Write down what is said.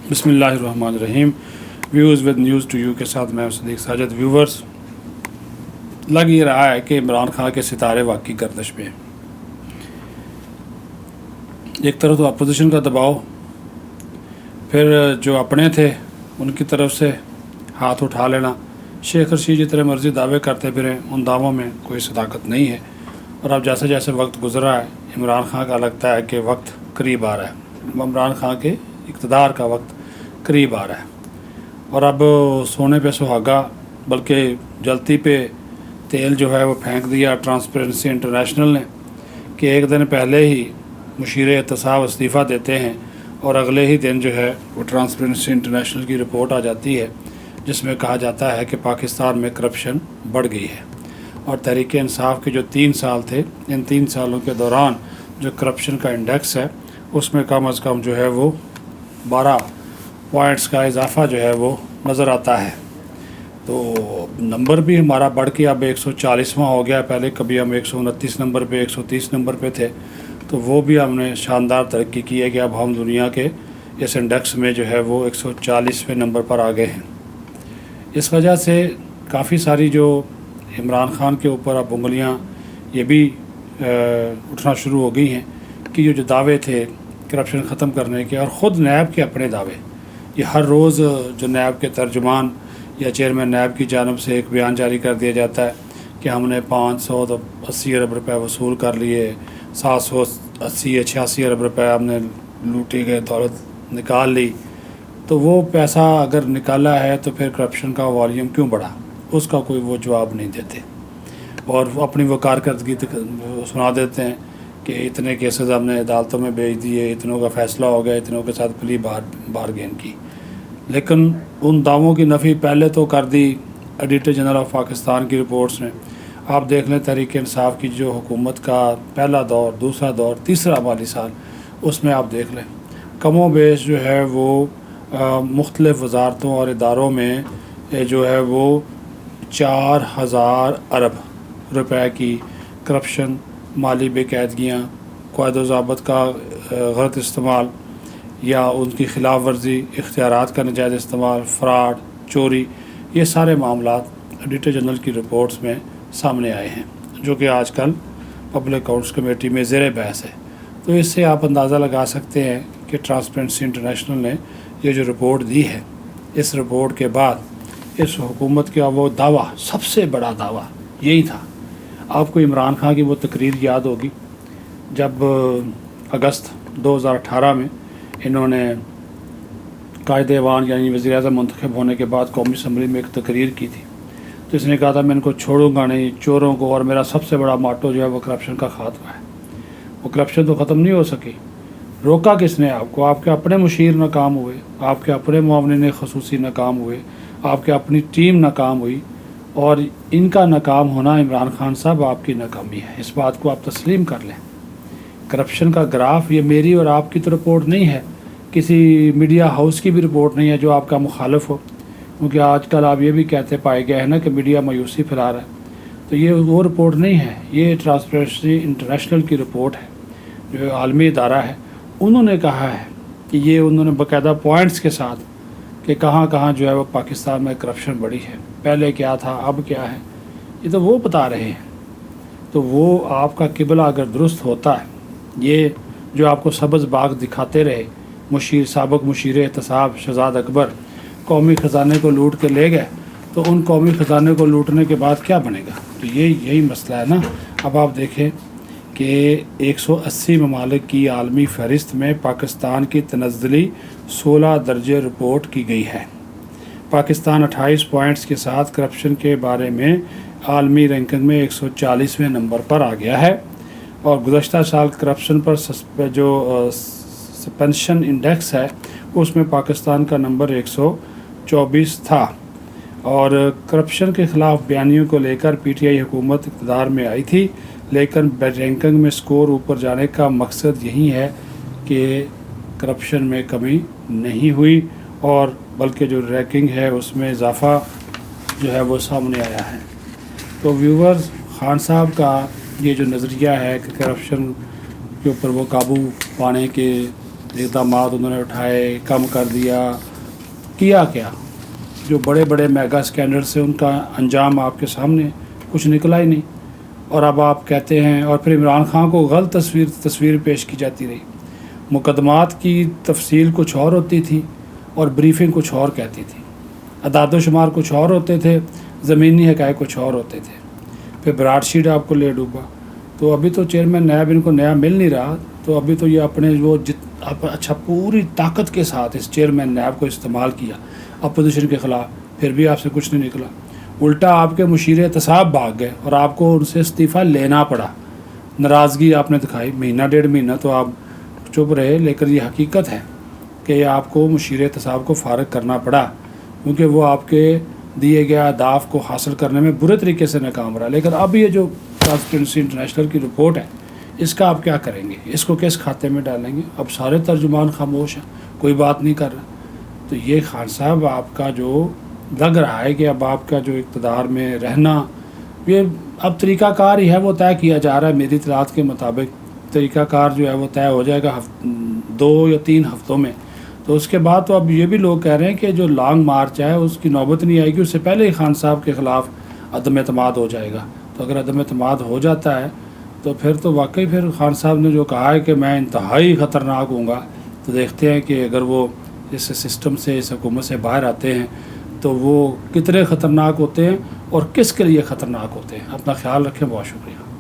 बिस्मिल्लाहिर्रहमानिर्रहीम। Views with news to you के साथ मैं सदीक साजिद। व्यूवर्स, लग ये रहा है कि इमरान खान के सितारे वाकई गर्दिश में हैं। एक तरफ तो अपोजिशन का दबाव, फिर जो अपने थे उनकी तरफ से हाथ उठा लेना। शेख रशीद जितने मर्ज़ी दावे करते फिरें, उन दावों में कोई सदाकत नहीं है। और अब जैसे जैसे वक्त गुजरा है, इमरान खान का लगता है कि वक्त करीब आ रहा है, इमरान खान के इक़्तिदार का वक्त करीब आ रहा है। और अब सोने पे सुहागा बल्कि जलती पे तेल जो है वो फेंक दिया ट्रांसपेरेंसी इंटरनेशनल ने कि एक दिन पहले ही मुशीर एहतसाब इस्तीफ़ा देते हैं और अगले ही दिन जो है वो ट्रांसपेरेंसी इंटरनेशनल की रिपोर्ट आ जाती है जिसमें कहा जाता है कि पाकिस्तान में करप्शन बढ़ गई है। और तहरीक इंसाफ के जो 3 साल थे, इन 3 सालों के दौरान जो करप्शन का इंडेक्स है उसमें कम अज़ कम जो है वो 12 पॉइंट्स का इजाफा जो है वो नज़र आता है। तो नंबर भी हमारा बढ़ के अब 140वां हो गया। पहले कभी हम 129 नंबर पे, 130 नंबर पे थे, तो वो भी हमने शानदार तरक्की की है कि अब हम दुनिया के इस इंडेक्स में जो है वो 140वें नंबर पर आ गए हैं। इस वजह से काफ़ी सारी जो इमरान खान के ऊपर अब उंगलियां ये भी उठना शुरू हो गई हैं कि जो दावे थे करप्शन ख़त्म करने के, और ख़ुद नैब के अपने दावे, ये हर रोज़ जो नैब के तर्जुमान या चेयरमैन नैब की जानब से एक बयान जारी कर दिया जाता है कि हमने 580 अरब रुपये वसूल कर लिए, 780 या 86 अरब रुपये हमने लूटी गए दौलत निकाल ली। तो वो पैसा अगर निकाला है तो फिर करप्शन का वॉल्यूम क्यों बढ़ा, उसका कोई वो जवाब नहीं देते और अपनी वो कारकर्दगी सुना देते हैं कि इतने केसेस हमने अदालतों में भेज दिए, इतनों का फ़ैसला हो गया, इतनों के साथ प्ली बारगेन की। लेकिन उन दावों की नफ़ी पहले तो कर दी एडिटर जनरल ऑफ पाकिस्तान की रिपोर्ट्स ने। आप देख लें तहरीक इंसाफ की जो हुकूमत का पहला दौर, दूसरा दौर, तीसरा माली साल, उसमें आप देख लें कमो बेश जो है वो मुख्तलिफ़ वजारतों और इदारों में जो है वो 4000 अरब रुपए की करप्शन, माली बेकायदगियाँ, क़ायद ज़ाब्त का गलत इस्तेमाल या उनकी खिलाफ वर्जी, इख्तियारात का नजायज़ इस्तेमाल, फ़्रॉड, चोरी, ये सारे मामलात एडिटर जनरल की रिपोर्ट्स में सामने आए हैं जो कि आजकल पब्लिक अकाउंट्स कमेटी में ज़ेर बहस है। तो इससे आप अंदाज़ा लगा सकते हैं कि ट्रांसपेरेंसी इंटरनेशनल ने ये जो रिपोर्ट दी है, इस रिपोर्ट के बाद इस हुकूमत का वो दावा, सबसे बड़ा दावा यही था। आपको इमरान खान की वो तकरीर याद होगी जब अगस्त 2018 में इन्होंने कायदे-ए-वान यानी वज़ीर-ए-आज़म मुंतखब होने के बाद कौमी असम्बली में एक तकरीर की थी। तो इसने कहा था मैं इनको छोड़ूंगा नहीं, चोरों को, और मेरा सबसे बड़ा माटो जो है वो करप्शन का खात्मा है। वो करप्शन तो ख़त्म नहीं हो सकी। रोका किसने आपको? आपके अपने मुशीर नाकाम हुए, आपके अपने मुआवनिन ख़ुसूसी नाकाम हुए, आपके अपनी टीम नाकाम हुई, और इनका नाकाम होना इमरान खान साहब आपकी नाकामी है। इस बात को आप तस्लीम कर लें। करप्शन का ग्राफ ये मेरी और आपकी तो रिपोर्ट नहीं है, किसी मीडिया हाउस की भी रिपोर्ट नहीं है जो आपका मुखालिफ हो, क्योंकि आजकल आप ये भी कहते पाए गए हैं ना कि मीडिया मायूसी फैला रहा है। तो ये वो रिपोर्ट नहीं है, ये ट्रांसपेरेंसी इंटरनेशनल की रिपोर्ट है जो आलमी इदारा है। उन्होंने कहा है कि ये उन्होंने बाकायदा पॉइंट्स के साथ कि कहाँ कहाँ जो है वो पाकिस्तान में करप्शन बढ़ी है, पहले क्या था अब क्या है, ये तो वो बता रहे हैं। तो वो आपका किबला अगर दुरुस्त होता है, ये जो आपको सब्ज़ बाग दिखाते रहे साबिक़ मुशीर एहतसाब शहजाद अकबर कौमी ख़जाने को लूट के ले गए, तो उन कौमी ख़जाने को लूटने के बाद क्या बनेगा? तो यही मसला है ना। अब आप देखें कि 180 ममालिक की आलमी फ़हरिस्त में पाकिस्तान की तनज़्ज़ुली 16 दर्जे रिपोर्ट की गई है। पाकिस्तान 28 पॉइंट्स के साथ करप्शन के बारे में आलमी रैंकिंग में 140वें नंबर पर आ गया है। और गुज़श्ता साल करप्शन पर जो सस्पेंशन इंडेक्स है उसमें पाकिस्तान का नंबर 124 था। और करप्शन के ख़िलाफ़ बयानियों को लेकर पीटीआई हुकूमत इक़्तिदार में आई थी, लेकिन रैंकिंग में स्कोर ऊपर जाने का मकसद यही है कि करप्शन में कमी नहीं हुई, और बल्कि जो रैंकिंग है उसमें इजाफ़ा जो है वो सामने आया है। तो व्यूवर्स, खान साहब का ये जो नज़रिया है कि करप्शन के ऊपर वो काबू पाने के इक़दामात उन्होंने उठाए, कम कर दिया, किया क्या? जो बड़े बड़े मेगा स्कैंडल से उनका अंजाम आपके सामने, कुछ निकला ही नहीं। और अब आप कहते हैं, और फिर इमरान खान को गलत तस्वीर पेश की जाती रही। मुकदमात की तफसील कुछ और होती थी और ब्रीफिंग कुछ और कहती थी, अदाद शुमार कुछ और होते थे, ज़मीनी हक़ाइक़ कुछ और होते थे। फिर ब्राड शीट आपको ले डूबा। तो अभी तो चेयरमैन नैब इनको नया मिल नहीं रहा, तो अभी तो ये अपने वो अच्छा पूरी ताकत के साथ इस चेयरमैन नैब को इस्तेमाल किया अपोजिशन के ख़िलाफ़, फिर भी आपसे कुछ नहीं निकला। उल्टा आपके मुशीर एहतसाब भाग गए और आपको उनसे इस्तीफ़ा लेना पड़ा। नाराज़गी आपने दिखाई, महीना डेढ़ महीना तो आप चुप रहे, लेकिन ये हकीकत है कि आपको मुशीर एहतसाब को फ़ारग करना पड़ा, क्योंकि वो आपके दिए गए अहदाफ़ को हासिल करने में बुरे तरीके से नाकाम रहा। लेकिन अब ये जो ट्रांसपेरेंसी इंटरनेशनल की रिपोर्ट है, इसका आप क्या करेंगे? इसको किस खाते में डालेंगे? अब सारे तर्जुमान खामोश हैं, कोई बात नहीं कर रहा। तो ये खान साहब आपका जो लग रहा है कि अब आपका जो इक़्तिदार में रहना, ये अब तरीक़ाकार ही है, वो तय किया जा रहा है। मेरी इत्तलात के मुताबिक तरीक़ाकार जो है वो तय हो जाएगा 2 या 3 हफ़्तों में। तो उसके बाद तो अब ये भी लोग कह रहे हैं कि जो लॉन्ग मार्च है उसकी नौबत नहीं आएगी, उससे पहले ही खान साहब के ख़िलाफ़ अदम एतमाद हो जाएगा। तो अगर अदम एतमाद हो जाता है तो फिर तो वाकई फिर खान साहब ने जो कहा है कि मैं इंतहाई ख़तरनाक हूँगा, तो देखते हैं कि अगर वो इस सिस्टम से, इस हुकूमत से बाहर आते हैं तो वो कितने ख़तरनाक होते हैं और किस के लिए ख़तरनाक होते हैं। अपना ख्याल रखें, बहुत शुक्रिया।